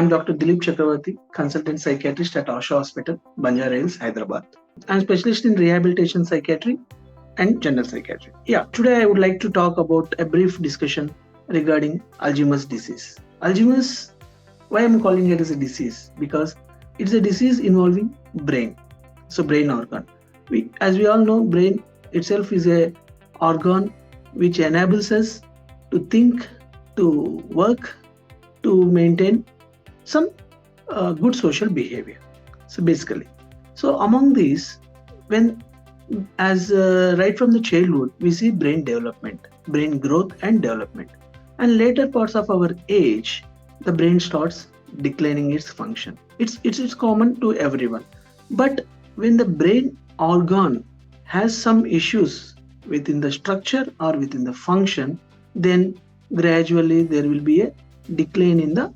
I'm Dr. Dileep Chakravarthy, consultant psychiatrist at Asha Hospital, Banjara Hills, Hyderabad. I'm specialist in rehabilitation psychiatry and general psychiatry. Today I would like to talk about a brief discussion regarding Alzheimer's disease. Alzheimer's, why I'm calling it as a disease? Because it's a disease involving brain. So brain organ. As we all know, brain itself is a organ which enables us to think, to work, to maintain some good social behavior. So among these, when as right from the childhood, we see brain development, brain growth and development, and later parts of our age, the brain starts declining its function. It's common to everyone, but when the brain organ has some issues within the structure or within the function, then gradually there will be a decline in the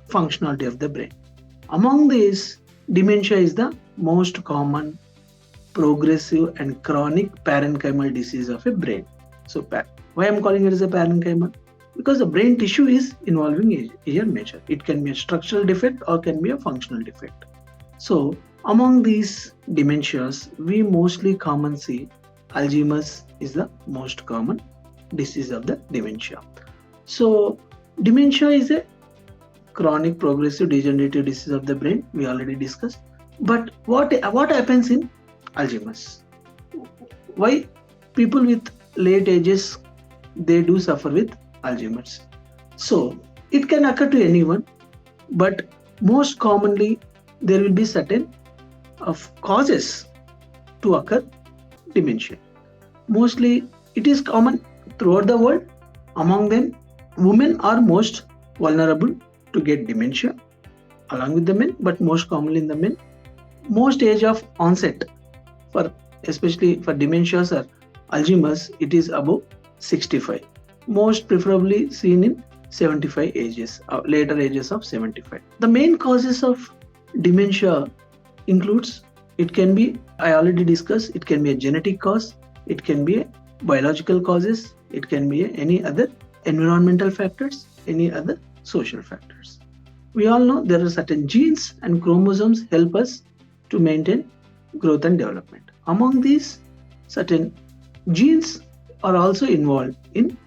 functionality of the brain. Among these, dementia is the most common progressive and chronic parenchymal disease of a brain. So why I'm calling it as a parenchymal? Because the brain tissue is involving here major. It can be a structural defect or can be a functional defect. So among these dementias, we mostly common see Alzheimer's is the most common disease of the dementia. So dementia is a chronic progressive degenerative disease of the brain, we already discussed. But what happens in Alzheimer's? Why people with late ages, they do suffer with Alzheimer's? So it can occur to anyone, but most commonly there will be certain of causes to occur dementia. Mostly it is common throughout the world. Among them, women are most vulnerable to get dementia along with the men, but most commonly in the men. Most age of onset for especially for dementias or Alzheimer's, it is above 65. Most preferably seen in 75 ages, later ages of 75. The main causes of dementia includes, it can be, I already discussed, it can be a genetic cause, it can be a biological causes, it can be any other environmental factors, any other social factors. We all know there are certain genes and chromosomes help us to maintain growth and development. Among these, certain genes are also involved in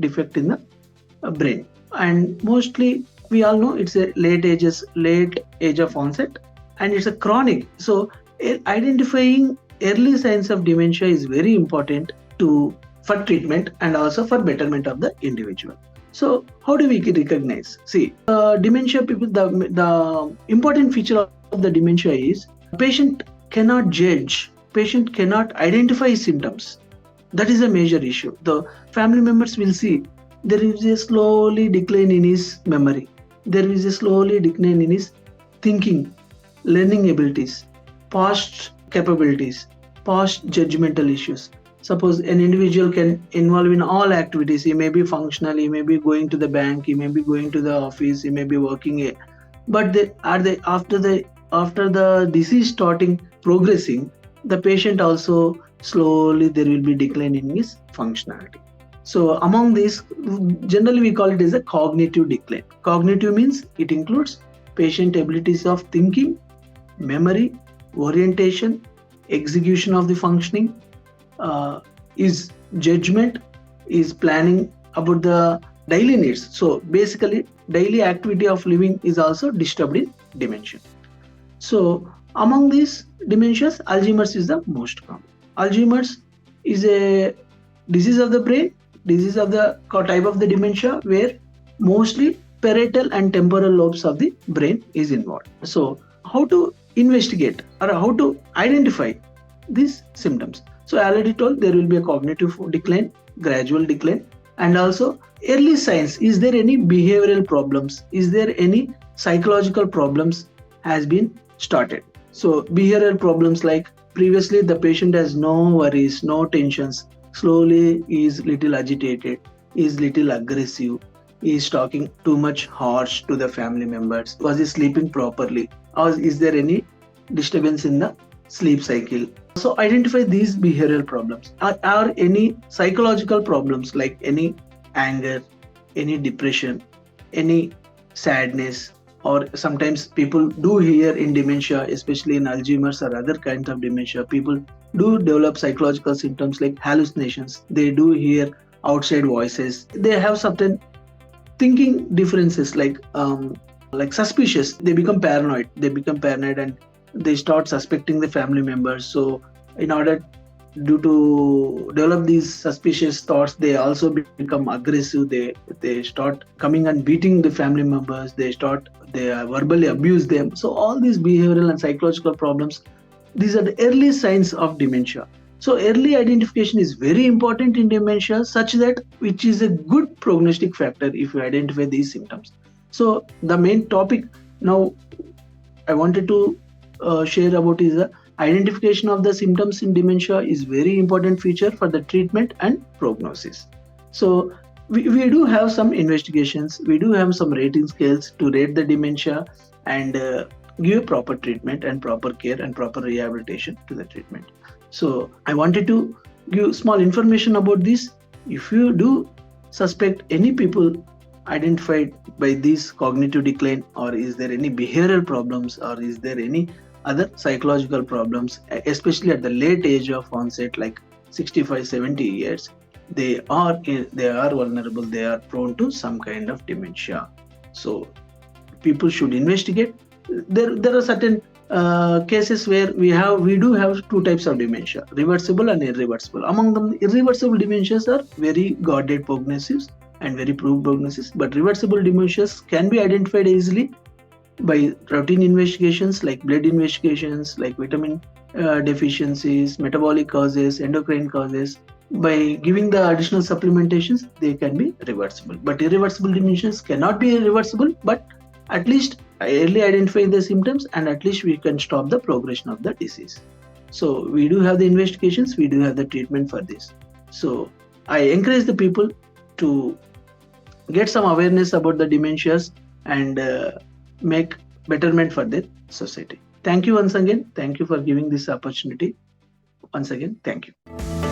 defect in the brain. And mostly we all know it's a late age of onset, and it's a chronic. So identifying early signs of dementia is very important for treatment and also for betterment of the individual. So how do we recognize? See, dementia people, the important feature of the dementia is patient cannot judge, patient cannot identify symptoms. That is a major issue. The family members will see there is a slowly decline in his memory. There is a slowly decline in his thinking, learning abilities, past capabilities, past judgmental issues. Suppose an individual can involve in all activities. He may be functional, he may be going to the bank, he may be going to the office, he may be working. But after the disease starting progressing, the patient also slowly there will be decline in his functionality. So among these, generally we call it as a cognitive decline. Cognitive means it includes patient abilities of thinking, memory, orientation, execution of the functioning, is judgment, is planning about the daily needs. So basically daily activity of living is also disturbed in dementia. So among these dementias, Alzheimer's is the most common. Alzheimer's is a disease of the brain, disease of the type of the dementia where mostly parietal and temporal lobes of the brain is involved. So how to investigate or how to identify these symptoms? So I already told there will be a cognitive decline, gradual decline, and also early signs. Is there any behavioral problems? Is there any psychological problems has been started? So behavioral problems like previously the patient has no worries, no tensions, slowly is little agitated, is little aggressive, is talking too much harsh to the family members, was he sleeping properly, or is there any disturbance in the sleep cycle? So identify these behavioral problems. Are any psychological problems like any anger, any depression, any sadness, or sometimes people do hear in dementia, especially in Alzheimer's or other kinds of dementia, people do develop psychological symptoms like hallucinations. They do hear outside voices. They have certain thinking differences like suspicious. They become paranoid. And they start suspecting the family members. So in order due to develop these suspicious thoughts, they also become aggressive. They start coming and beating the family members. They verbally abuse them. So all these behavioral and psychological problems, these are the early signs of dementia. So early identification is very important in dementia, such that which is a good prognostic factor if you identify these symptoms. So the main topic now I wanted to share about is the identification of the symptoms in dementia is very important feature for the treatment and prognosis. So we do have some investigations, we do have some rating scales to rate the dementia and give proper treatment and proper care and proper rehabilitation to the treatment. So I wanted to give small information about this. If you do suspect any people identified by this cognitive decline, or is there any behavioral problems, or is there any other psychological problems, especially at the late age of onset like 65-70 years, they are vulnerable, they are prone to some kind of dementia. So people should investigate. There are certain cases where we do have two types of dementia, reversible and irreversible. Among them, irreversible dementias are very guarded prognoses and very proved prognosis, but reversible dementias can be identified easily by routine investigations like blood investigations, like vitamin deficiencies, metabolic causes, endocrine causes. By giving the additional supplementations, they can be reversible. But irreversible dementias cannot be reversible, but at least early identifying the symptoms, and at least we can stop the progression of the disease. So we do have the investigations, we do have the treatment for this. So I encourage the people to get some awareness about the dementias and make betterment for their society. Thank you once again. Thank you for giving this opportunity. Once again, thank you.